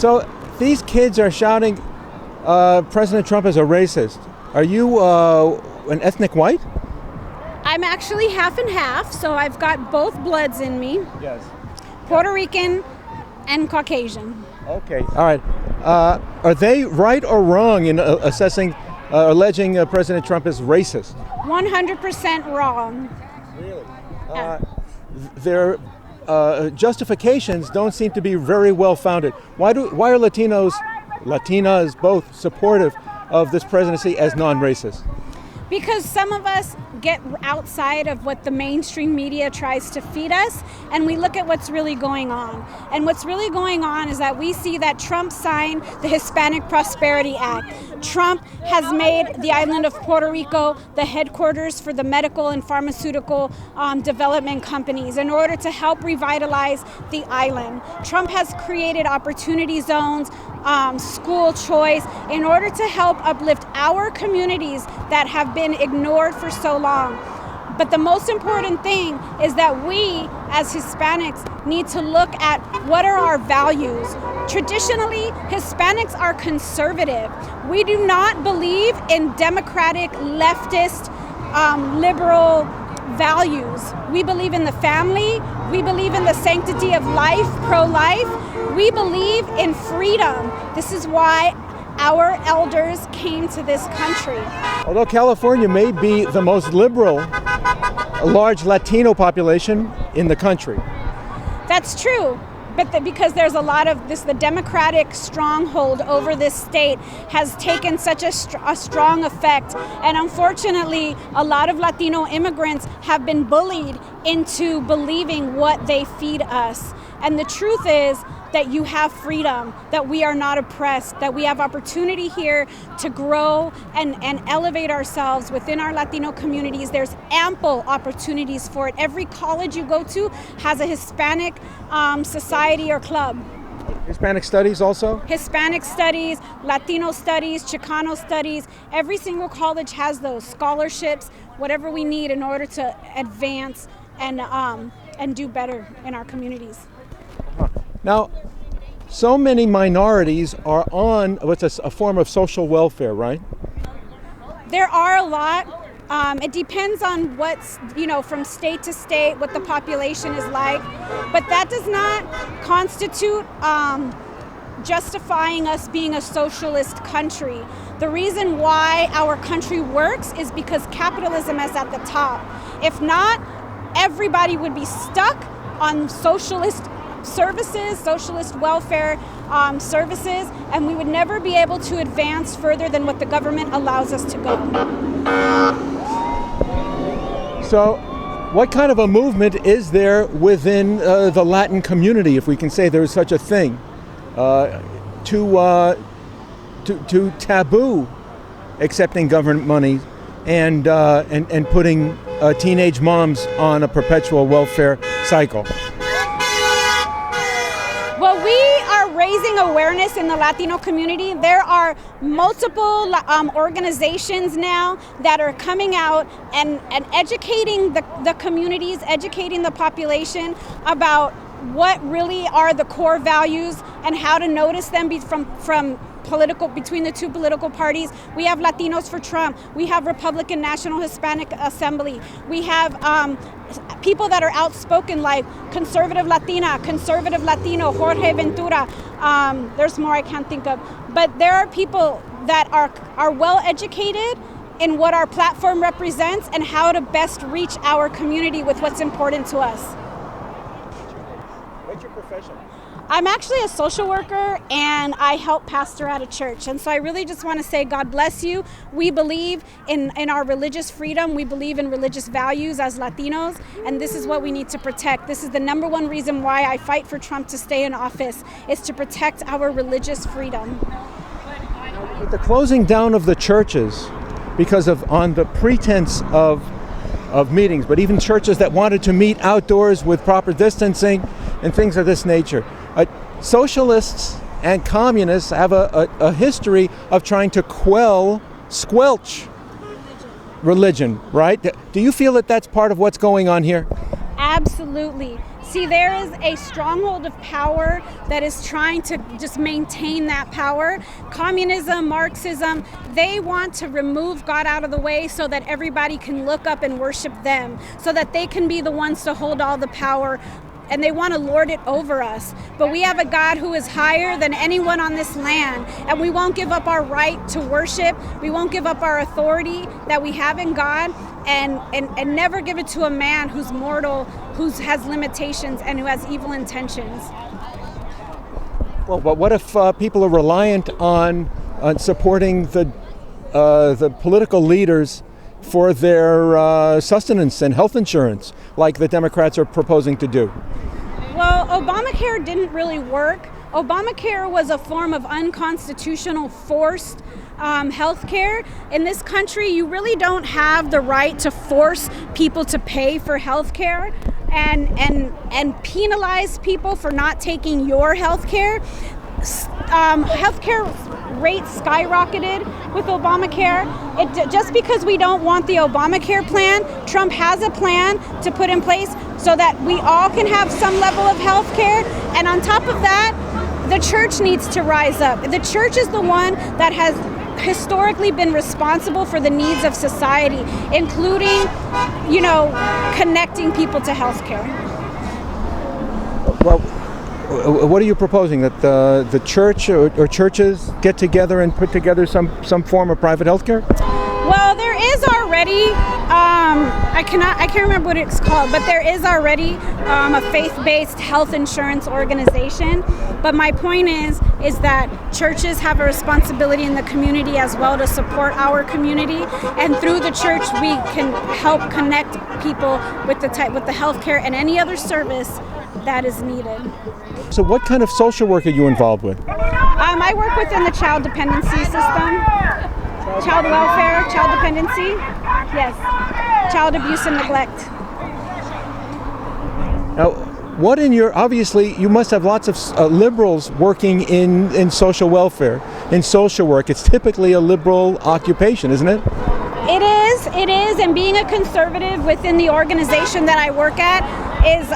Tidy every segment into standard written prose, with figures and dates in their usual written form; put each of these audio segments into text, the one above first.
So these kids are shouting President Trump is a racist. Are you an ethnic white? I'm actually half and half, so I've got both bloods in me. Yes. Puerto Rican and Caucasian. Okay, all right. Are they right or wrong in alleging President Trump is racist? 100% wrong. Really? Their justifications don't seem to be very well founded. Why are Latinas both supportive of this presidency as non-racist? Because some of us get outside of what the mainstream media tries to feed us, and we look at what's really going on. And what's really going on is that we see that Trump signed the Hispanic Prosperity Act. Trump has made the island of Puerto Rico the headquarters for the medical and pharmaceutical development companies in order to help revitalize the island. Trump has created opportunity zones, school choice, in order to help uplift our communities that have been ignored for so long. But the most important thing is that we, as Hispanics, need to look at what are our values. Traditionally, Hispanics are conservative. We do not believe in democratic, leftist, liberal values. We believe in the family. We believe in the sanctity of life, pro-life. We believe in freedom. This is why our elders came to this country. Although California may be the most liberal, large Latino population in the country. That's true. But because there's a lot of this, the Democratic stronghold over this state has taken such a strong effect. And unfortunately, a lot of Latino immigrants have been bullied into believing what they feed us. And the truth is that you have freedom, that we are not oppressed, that we have opportunity here to grow and elevate ourselves within our Latino communities. There's ample opportunities for it. Every college you go to has a Hispanic society or club. Hispanic studies also? Hispanic studies, Latino studies, Chicano studies. Every single college has those scholarships, whatever we need in order to advance and do better in our communities. Now, so many minorities are on what's a form of social welfare, right? There are a lot. It depends on what's, from state to state, what the population is like. But that does not constitute justifying us being a socialist country. The reason why our country works is because capitalism is at the top. If not, everybody would be stuck on socialist services, socialist welfare services, and we would never be able to advance further than what the government allows us to go. So, what kind of a movement is there within the Latin community, if we can say there is such a thing, to taboo accepting government money and putting teenage moms on a perpetual welfare cycle? Well, we are raising awareness in the Latino community. There are multiple organizations now that are coming out and educating the communities, educating the population about what really are the core values and how to notice them from between the two political parties. We have Latinos for Trump. We have Republican National Hispanic Assembly. We have people that are outspoken like Conservative Latina, Conservative Latino, Jorge Ventura. There's more I can't think of. But there are people that are well educated in what our platform represents and how to best reach our community with what's important to us. What's your profession? I'm actually a social worker and I help pastor at a church. And so I really just want to say God bless you. We believe in our religious freedom. We believe in religious values as Latinos. And this is what we need to protect. This is the number one reason why I fight for Trump to stay in office, is to protect our religious freedom. With the closing down of the churches, because on the pretense of meetings, but even churches that wanted to meet outdoors with proper distancing and things of this nature. Socialists and communists have a history of trying to squelch religion, right? Do you feel that that's part of what's going on here? Absolutely. See, there is a stronghold of power that is trying to just maintain that power. Communism, Marxism, they want to remove God out of the way so that everybody can look up and worship them, so that they can be the ones to hold all the power, and they want to lord it over us. But we have a God who is higher than anyone on this land, and we won't give up our right to worship. We won't give up our authority that we have in God, and never give it to a man who's mortal, who has limitations, and who has evil intentions. Well, but what if people are reliant on supporting the political leaders for their sustenance and health insurance, like the Democrats are proposing to do? Well, Obamacare didn't really work. Obamacare was a form of unconstitutional forced health care. In this country, you really don't have the right to force people to pay for health care and penalize people for not taking your health care. Healthcare rates skyrocketed with Obamacare. Just because we don't want the Obamacare plan, Trump has a plan to put in place so that we all can have some level of health care. And on top of that, the church needs to rise up. The church is the one that has historically been responsible for the needs of society, including, connecting people to health care. Well, what are you proposing? That the church or churches get together and put together some form of private health care? Well, there is already, I can't remember what it's called, but there is already a faith-based health insurance organization. But my point is that churches have a responsibility in the community as well to support our community, and through the church we can help connect people with the health care and any other service that is needed. So what kind of social work are you involved with? I work within the child dependency system. Child welfare, child dependency, yes, child abuse and neglect. Now, obviously you must have lots of liberals working in social welfare, in social work. It's typically a liberal occupation, isn't it? It is, and being a conservative within the organization that I work at is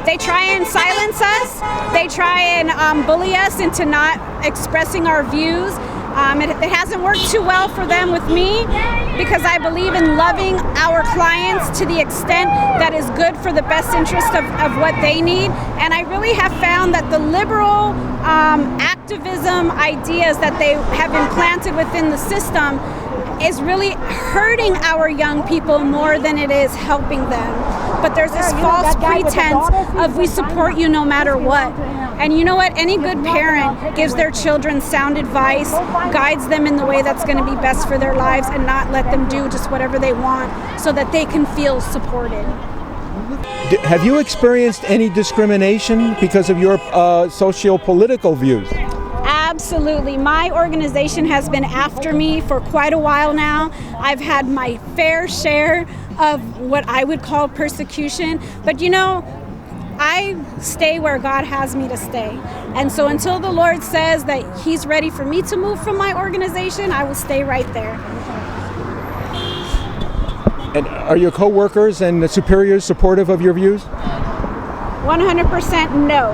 they try and silence us, they try and bully us into not expressing our views. It hasn't worked too well for them with me, because I believe in loving our clients to the extent that is good for the best interest of what they need. And I really have found that the liberal activism ideas that they have implanted within the system is really hurting our young people more than it is helping them. But there's this false pretense of we support you no matter what. And you know what? Any good parent gives their children sound advice, guides them in the way that's going to be best for their lives, and not let them do just whatever they want so that they can feel supported. Have you experienced any discrimination because of your socio-political views? Absolutely. My organization has been after me for quite a while now. I've had my fair share of what I would call persecution, but I stay where God has me to stay. And so until the Lord says that He's ready for me to move from my organization, I will stay right there. And are your coworkers and the superiors supportive of your views? 100% no.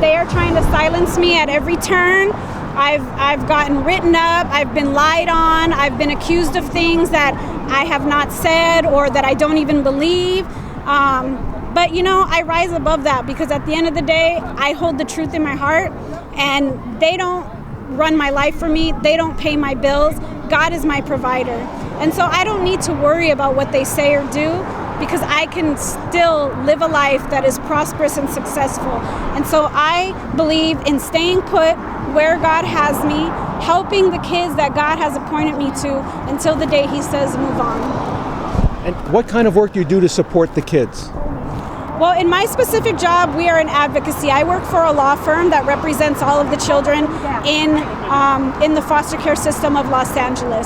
They are trying to silence me at every turn. I've gotten written up, I've been lied on, I've been accused of things that I have not said or that I don't even believe. But I rise above that, because at the end of the day, I hold the truth in my heart, and they don't run my life for me. They don't pay my bills. God is my provider. And so I don't need to worry about what they say or do, because I can still live a life that is prosperous and successful. And so I believe in staying put where God has me, helping the kids that God has appointed me to until the day He says move on. And what kind of work do you do to support the kids? Well, in my specific job, we are in advocacy. I work for a law firm that represents all of the children in the foster care system of Los Angeles.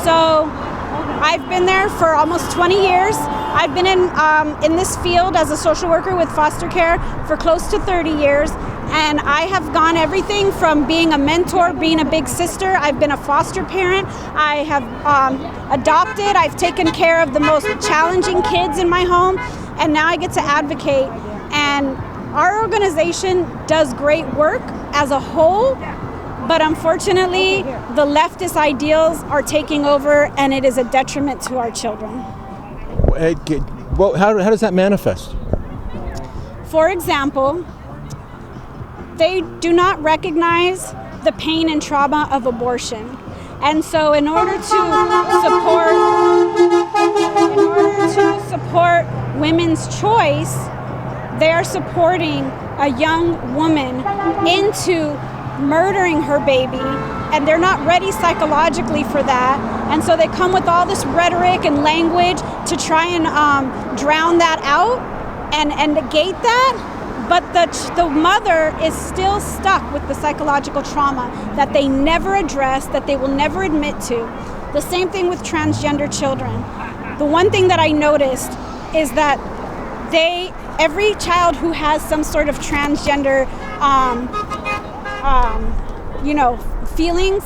So I've been there for almost 20 years. I've been in this field as a social worker with foster care for close to 30 years. And I have gone everything from being a mentor, being a big sister. I've been a foster parent. I have adopted. I've taken care of the most challenging kids in my home. And now I get to advocate And our organization does great work as a whole, but unfortunately, the leftist ideals are taking over, and it is a detriment to our children. Well, how does that manifest? For example, they do not recognize the pain and trauma of abortion. And so in order to support women's choice, they are supporting a young woman into murdering her baby, and they're not ready psychologically for that. And so they come with all this rhetoric and language to try and drown that out and negate that. But the mother is still stuck with the psychological trauma that they never address, that they will never admit to. The same thing with transgender children. The one thing that I noticed is that every child who has some sort of transgender, feelings,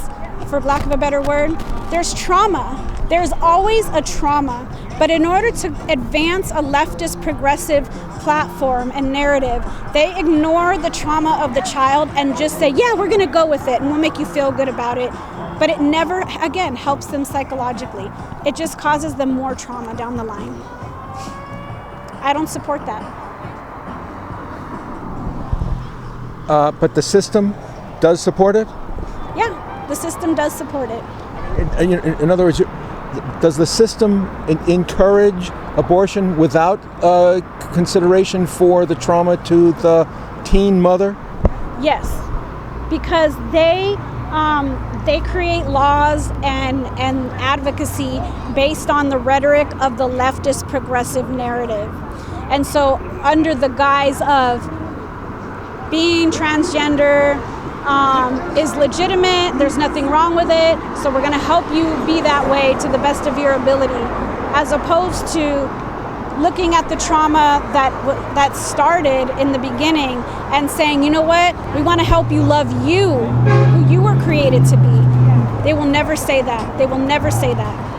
for lack of a better word, there's trauma. There's always a trauma. But in order to advance a leftist progressive platform and narrative, they ignore the trauma of the child and just say, yeah, we're going to go with it and we'll make you feel good about it. But it never, again, helps them psychologically. It just causes them more trauma down the line. I don't support that. But the system does support it? Yeah, the system does support it. In other words, does the system encourage abortion without consideration for the trauma to the teen mother? Yes, because they create laws and advocacy based on the rhetoric of the leftist progressive narrative. And so under the guise of being transgender is legitimate, there's nothing wrong with it, so we're going to help you be that way to the best of your ability, as opposed to looking at the trauma that started in the beginning and saying, you know what, we want to help you love you, who you were created to be. They will never say that. They will never say that.